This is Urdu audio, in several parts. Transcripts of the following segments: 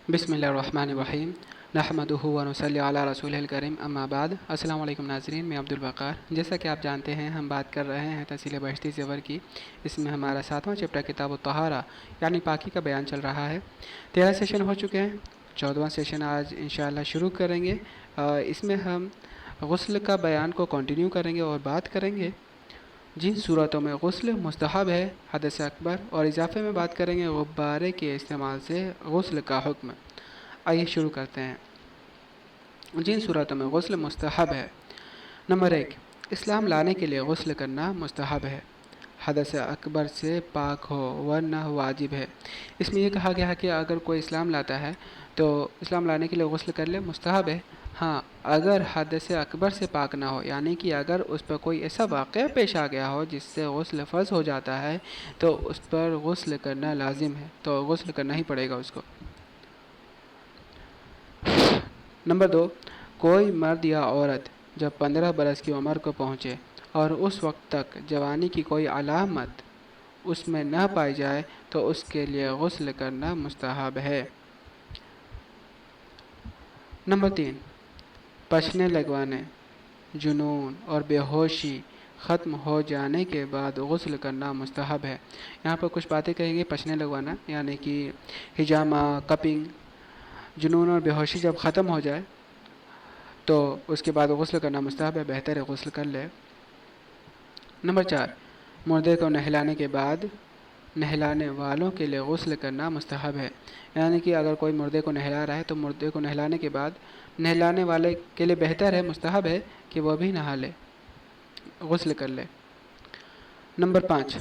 بسم اللہ الرحمن الرحیم نحمدہ و نصلی علی رسول الکریم اما بعد السلام علیکم ناظرین، میں عبدالبقار۔ جیسا کہ آپ جانتے ہیں ہم بات کر رہے ہیں تحصیل بہشتی زیور کی۔ اس میں ہمارا 7واں چیپٹر کتاب الطہارہ یعنی پاکی کا بیان چل رہا ہے۔ 13 سیشن ہو چکے ہیں، 14واں سیشن آج انشاءاللہ شروع کریں گے۔ اس میں ہم غسل کا بیان کو کنٹینیو کریں گے اور بات کریں گے جن صورتوں میں غسل مستحب ہے، حدث اکبر، اور اضافے میں بات کریں گے غبارے کے استعمال سے غسل کا حکم۔ آئیے شروع کرتے ہیں۔ جن صورتوں میں غسل مستحب ہے۔ نمبر 1، اسلام لانے کے لیے غسل کرنا مستحب ہے، حدث اکبر سے پاک ہو ورنہ واجب ہے۔ اس میں یہ کہا گیا ہے کہ اگر کوئی اسلام لاتا ہے تو اسلام لانے کے لیے غسل کر لے، مستحب ہے۔ ہاں، اگر حدث اکبر سے پاک نہ ہو، یعنی کہ اگر اس پر کوئی ایسا واقعہ پیش آ گیا ہو جس سے غسل فرض ہو جاتا ہے تو اس پر غسل کرنا لازم ہے، تو غسل کرنا ہی پڑے گا اس کو۔ نمبر 2، کوئی مرد یا عورت جب 15 برس کی عمر کو پہنچے اور اس وقت تک جوانی کی کوئی علامت اس میں نہ پائی جائے تو اس کے لیے غسل کرنا مستحب ہے۔ نمبر 3، پچھنے لگوانے، جنون اور بے ہوشی ختم ہو جانے کے بعد غسل کرنا مستحب ہے۔ یہاں پر کچھ باتیں کہیں گے۔ پچھنے لگوانا یعنی کہ ہجامہ، کپنگ، جنون اور بے ہوشی جب ختم ہو جائے تو اس کے بعد غسل کرنا مستحب ہے، بہتر ہے غسل کر لے۔ نمبر 4، مردے کو نہلانے کے بعد نہلانے والوں کے لیے غسل کرنا مستحب ہے، یعنی کہ اگر کوئی مردے کو نہلا رہا ہے تو مردے کو نہلانے کے بعد نہلانے والے کے لیے بہتر ہے، مستحب ہے کہ وہ بھی نہا لے، غسل کر لے۔ نمبر 5،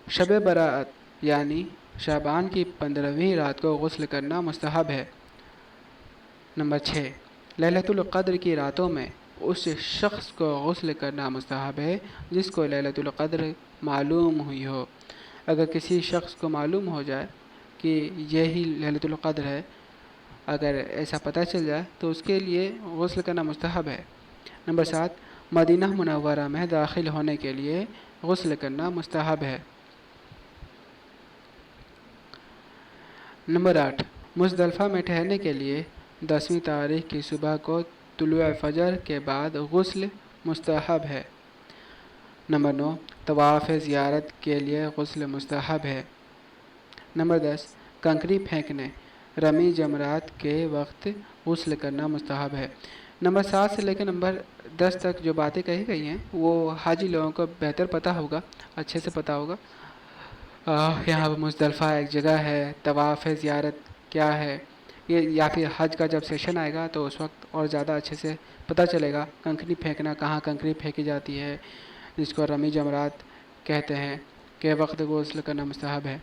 شب برات یعنی شعبان کی 15ویں رات کو غسل کرنا مستحب ہے۔ نمبر 6، لیلۃ القدر کی راتوں میں اس شخص کو غسل کرنا مستحب ہے جس کو لیلۃ القدر معلوم ہوئی ہو۔ اگر کسی شخص کو معلوم ہو جائے کہ یہی لیلۃ القدر ہے، اگر ایسا پتہ چل جائے تو اس کے لیے غسل کرنا مستحب ہے۔ نمبر 7، مدینہ منورہ میں داخل ہونے کے لیے غسل کرنا مستحب ہے۔ نمبر 8، مزدلفہ میں ٹھہرنے کے لیے 10ویں تاریخ کی صبح کو طلوع فجر کے بعد غسل مستحب ہے۔ نمبر 9، طواف زیارت کے لیے غسل مستحب ہے۔ نمبر 10، کنکری پھینکنے، رمی جمرات کے وقت غسل کرنا مستحب ہے۔ نمبر 7 سے لے کے نمبر 10 تک جو باتیں کہی گئی ہیں وہ حاجی لوگوں کو بہتر پتہ ہوگا، اچھے سے پتہ ہوگا۔ یہاں پر مزدلفہ ایک جگہ ہے، طواف زیارت کیا ہے، یہ یا پھر حج کا جب سیشن آئے گا تو اس وقت اور زیادہ اچھے سے پتہ چلے گا۔ کنکری پھینکنا، کہاں کنکری پھینکی جاتی ہے، جس کو رمی جمرات کہتے ہیں، کہ وقت غسل کرنا مستحب ہے۔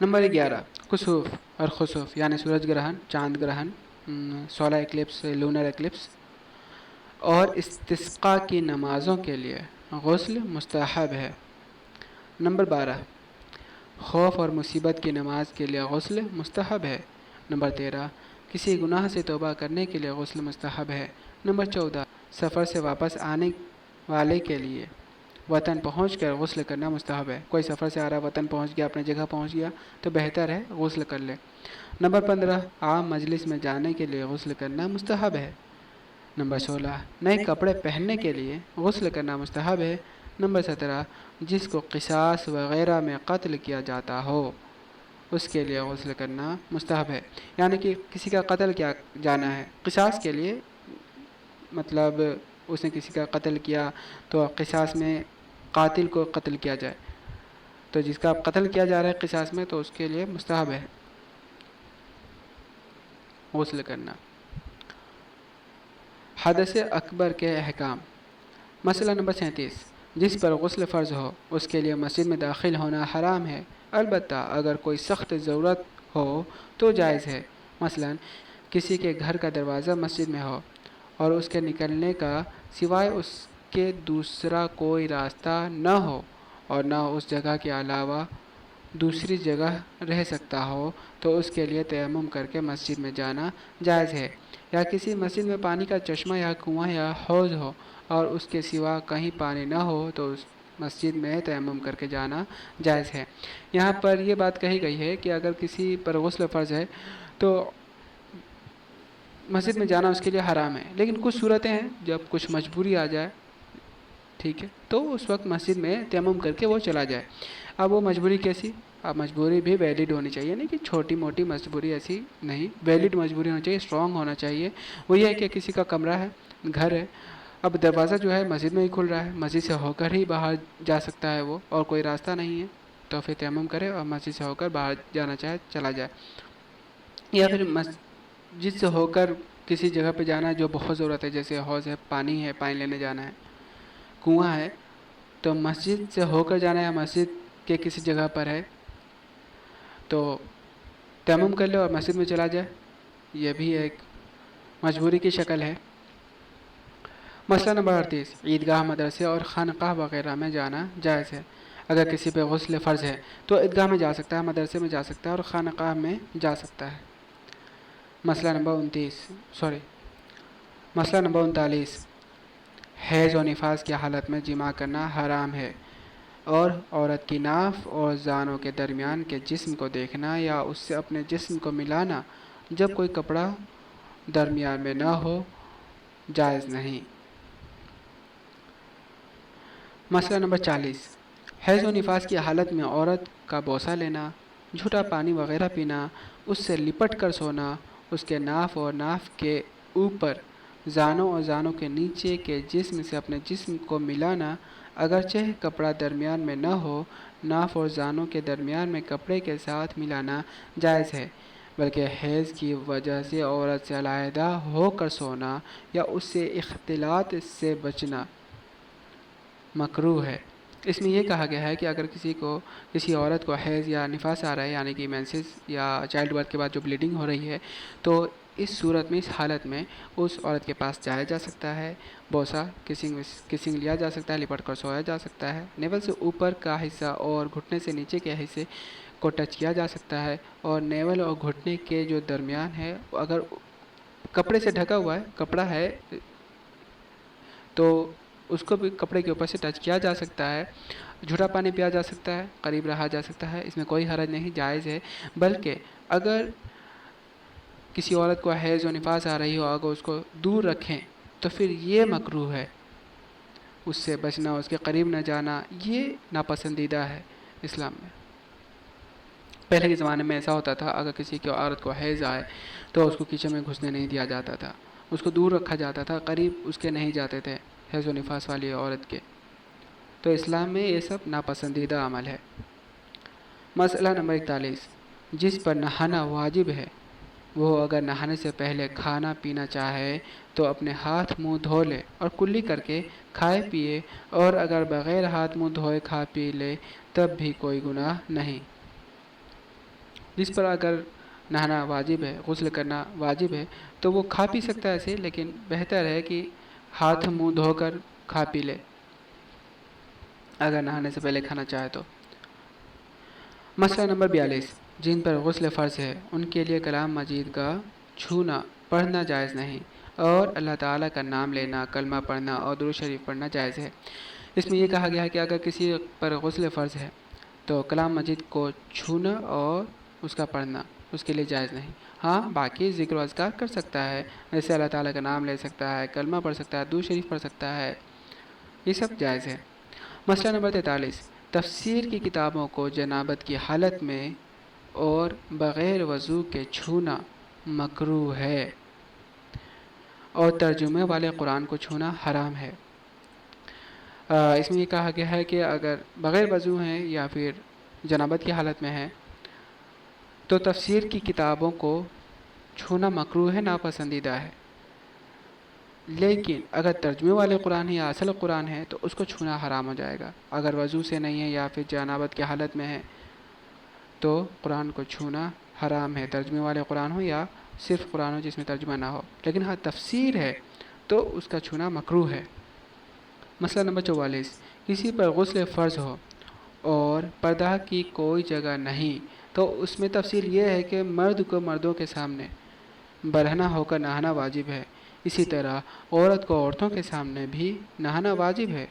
نمبر 11، کسوف اور خسوف یعنی سورج گرہن، چاند گرہن، سولر ایکلپس، لونر ایکلپس اور استسقاء کی نمازوں کے لیے غسل مستحب ہے۔ نمبر 12، خوف اور مصیبت کی نماز کے لیے غسل مستحب ہے۔ نمبر 13، کسی گناہ سے توبہ کرنے کے لیے غسل مستحب ہے۔ نمبر 14، سفر سے واپس آنے والے کے لیے وطن پہنچ کر غسل کرنا مستحب ہے۔ کوئی سفر سے آ رہا، وطن پہنچ گیا، اپنے جگہ پہنچ گیا تو بہتر ہے غسل کر لے۔ نمبر 15، عام مجلس میں جانے کے لیے غسل کرنا مستحب ہے۔ نمبر 16، نئے کپڑے پہننے کے لیے غسل کرنا مستحب ہے۔ نمبر 17، جس کو قصاص وغیرہ میں قتل کیا جاتا ہو اس کے لیے غسل کرنا مستحب ہے، یعنی کہ کسی کا قتل کیا جانا ہے قصاص کے لیے، مطلب اس نے کسی کا قتل کیا تو قصاص میں قاتل کو قتل کیا جائے، تو جس کا قتل کیا جا رہا ہے قصاص میں تو اس کے لیے مستحب ہے غسل کرنا۔ حدث اکبر کے احکام۔ مسئلہ نمبر 37، جس پر غسل فرض ہو اس کے لیے مسجد میں داخل ہونا حرام ہے، البتہ اگر کوئی سخت ضرورت ہو تو جائز ہے۔ مثلا کسی کے گھر کا دروازہ مسجد میں ہو اور اس کے نکلنے کا سوائے اس کے دوسرا کوئی راستہ نہ ہو اور نہ اس جگہ کے علاوہ دوسری جگہ رہ سکتا ہو تو اس کے لیے تیمم کر کے مسجد میں جانا جائز ہے۔ یا کسی مسجد میں پانی کا چشمہ یا کنواں یا حوض ہو اور اس کے سوا کہیں پانی نہ ہو تو مسجد میں تیمم کر کے جانا جائز ہے۔ یہاں پر یہ بات کہی گئی ہے کہ اگر کسی پر غسل فرض ہے تو مسجد میں جانا اس کے لیے حرام ہے، لیکن کچھ صورتیں ہیں جب کچھ مجبوری آ جائے، ٹھیک ہے، تو اس وقت مسجد میں تیمم کر کے وہ چلا جائے۔ اب وہ مجبوری کیسی؟ اب مجبوری بھی ویلڈ ہونی چاہیے، نہیں کہ چھوٹی موٹی مجبوری ایسی نہیں، ویلڈ مجبوری ہونی چاہیے، اسٹرانگ ہونا چاہیے۔ وہ یہ ہے کہ کسی کا کمرہ ہے، گھر ہے، اب دروازہ جو ہے مسجد میں ہی کھل رہا ہے، مسجد سے ہو کر ہی باہر جا سکتا ہے وہ، اور کوئی راستہ نہیں ہے، تو پھر تیمم کرے اور مسجد سے ہو کر باہر جانا چاہے چلا جائے۔ یا پھر مسجد سے ہو کر کسی جگہ پہ جانا ہے جو بہت ضرورت ہے، جیسے حوض ہے، پانی لینے جانا ہے، کنواں ہے، تو مسجد سے ہو کر جانا ہے یا مسجد کے کسی جگہ پر ہے تو تیمم کر لے اور مسجد میں چلا جائے، یہ بھی ایک مجبوری کی شکل ہے۔ مسئلہ نمبر 38، عیدگاہ، مدرسے اور خانقاہ وغیرہ میں جانا جائز ہے۔ اگر کسی پہ غسل فرض ہے تو عیدگاہ میں جا سکتا ہے، مدرسے میں جا سکتا ہے اور خانقاہ میں جا سکتا ہے۔ مسئلہ نمبر 39، حیض و نفاس کی حالت میں جماع کرنا حرام ہے، اور عورت کی ناف اور زانوں کے درمیان کے جسم کو دیکھنا یا اس سے اپنے جسم کو ملانا جب کوئی کپڑا درمیان میں نہ ہو جائز نہیں۔ مسئلہ نمبر 40، حیض و نفاس کی حالت میں عورت کا بوسہ لینا، جھوٹا پانی وغیرہ پینا، اس سے لپٹ کر سونا، اس کے ناف اور ناف کے اوپر، زانوں اور زانوں کے نیچے کے جسم سے اپنے جسم کو ملانا، اگرچہ کپڑا درمیان میں نہ ہو، ناف اور زانوں کے درمیان میں کپڑے کے ساتھ ملانا جائز ہے، بلکہ حیض کی وجہ سے عورت سے علیحدہ ہو کر سونا یا اس سے اختلاط سے بچنا مکروہ ہے۔ اس میں یہ کہا گیا ہے کہ اگر کسی عورت کو حیض یا نفاس آ رہا ہے، یعنی کہ مینسز یا چائلڈ برتھ کے بعد جو بلیڈنگ ہو رہی ہے، تو اس صورت میں، اس حالت میں اس عورت کے پاس جایا جا سکتا ہے، بوسہ کسنگ لیا جا سکتا ہے، لپٹ کر سویا جا سکتا ہے، نیول سے اوپر کا حصہ اور گھٹنے سے نیچے کے حصے کو ٹچ کیا جا سکتا ہے، اور نیول اور گھٹنے کے جو درمیان ہے اگر کپڑے سے ڈھکا ہوا ہے، کپڑا ہے، تو اس کو بھی کپڑے کے اوپر سے ٹچ کیا جا سکتا ہے، جھوٹا پانی پیا جا سکتا ہے، قریب رہا جا سکتا ہے، اس میں کوئی حرج نہیں، جائز ہے۔ بلکہ اگر کسی عورت کو حیض و نفاس آ رہی ہو، اگر اس کو دور رکھیں تو پھر یہ مکروہ ہے، اس سے بچنا، اس کے قریب نہ جانا، یہ ناپسندیدہ ہے اسلام میں۔ پہلے کے زمانے میں ایسا ہوتا تھا، اگر کسی کی عورت کو حیض آئے تو اس کو کچن میں گھسنے نہیں دیا جاتا تھا، اس کو دور رکھا جاتا تھا، قریب اس کے نہیں جاتے تھے حیض و نفاس والی عورت کے۔ تو اسلام میں یہ سب ناپسندیدہ عمل ہے۔ مسئلہ نمبر 41، جس پر نہانا واجب ہے وہ اگر نہانے سے پہلے کھانا پینا چاہے تو اپنے ہاتھ منہ دھو لے اور کلی کر کے کھائے پیے، اور اگر بغیر ہاتھ منہ دھوئے کھا پی لے تب بھی کوئی گناہ نہیں۔ جس پر اگر نہانا واجب ہے، غسل کرنا واجب ہے، تو وہ کھا پی سکتا ہے ایسے، لیکن بہتر ہے کہ ہاتھ منہ دھو کر کھا پی لے اگر نہانے سے پہلے کھانا چاہے تو۔ مسئلہ نمبر 42، جن پر غسل فرض ہے ان کے لیے کلام مجید کا چھونا پڑھنا جائز نہیں، اور اللہ تعالیٰ کا نام لینا، کلمہ پڑھنا اور درود شریف پڑھنا جائز ہے۔ اس میں یہ کہا گیا ہے کہ اگر کسی پر غسل فرض ہے تو کلام مجید کو چھونا اور اس کا پڑھنا اس کے لیے جائز نہیں۔ ہاں، باقی ذکر و اذکار کر سکتا ہے، جیسے اللہ تعالیٰ کا نام لے سکتا ہے، کلمہ پڑھ سکتا ہے، درود شریف پڑھ سکتا ہے، یہ سب جائز ہے۔ مسئلہ نمبر 43، تفسیر کی کتابوں کو جنابت کی حالت میں اور بغیر وضو کے چھونا مکروہ ہے، اور ترجمے والے قرآن کو چھونا حرام ہے۔ اس میں یہ کہا گیا ہے کہ اگر بغیر وضو ہیں یا پھر جنابت کی حالت میں ہے تو تفسیر کی کتابوں کو چھونا مکروہ ہے، ناپسندیدہ ہے، لیکن اگر ترجمے والے قرآن ہے یا اصل قرآن ہے تو اس کو چھونا حرام ہو جائے گا۔ اگر وضو سے نہیں ہے یا پھر جنابت کی حالت میں ہے تو قرآن کو چھونا حرام ہے، ترجمے والے قرآن ہو یا صرف قرآن ہو جس میں ترجمہ نہ ہو، لیکن ہاں تفسیر ہے تو اس کا چھونا مکروہ ہے۔ مسئلہ نمبر 44، کسی پر غسل فرض ہو اور پردہ کی کوئی جگہ نہیں تو اس میں تفصیل یہ ہے کہ مرد کو مردوں کے سامنے برہنہ ہو کر نہانا واجب ہے، اسی طرح عورت کو عورتوں کے سامنے بھی نہانا واجب ہے،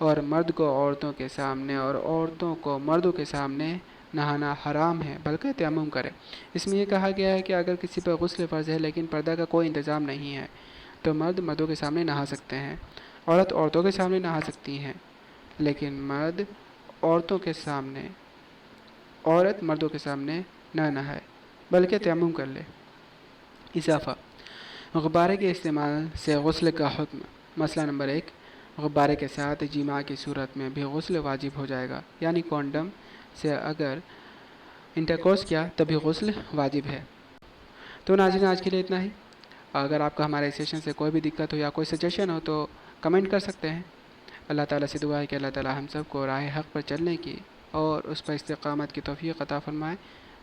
اور مرد کو عورتوں کے سامنے اور عورتوں کو مردوں کے سامنے نہانا حرام ہے بلکہ تیمم کرے۔ اس میں یہ کہا گیا ہے کہ اگر کسی پر غسل فرض ہے لیکن پردہ کا کوئی انتظام نہیں ہے تو مرد مردوں کے سامنے نہا سکتے ہیں، عورت عورتوں کے سامنے نہا سکتی ہیں، لیکن عورت مردوں کے سامنے نہ نہائے بلکہ تیمم کر لے۔ اضافہ: غبارے کے استعمال سے غسل کا حکم۔ مسئلہ نمبر 1، غبارے کے ساتھ جماع کی صورت میں بھی غسل واجب ہو جائے گا، یعنی کونڈم سے اگر انٹرکورس کیا تب بھی غسل واجب ہے۔ تو ناظرین، آج کے لیے اتنا ہی۔ اگر آپ کو ہمارے سیشن سے کوئی بھی دقت ہو یا کوئی سجیشن ہو تو کمنٹ کر سکتے ہیں۔ اللہ تعالیٰ سے دعا ہے کہ اللہ تعالیٰ ہم سب کو راہ حق پر چلنے کی اور اس پر استقامت کی توفیق عطا فرمائے۔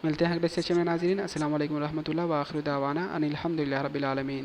ملتے ہیں اگلے سیشن میں ناظرین۔ السلام علیکم ورحمۃ اللہ، وآخر دعوانا ان الحمد للہ رب العالمین۔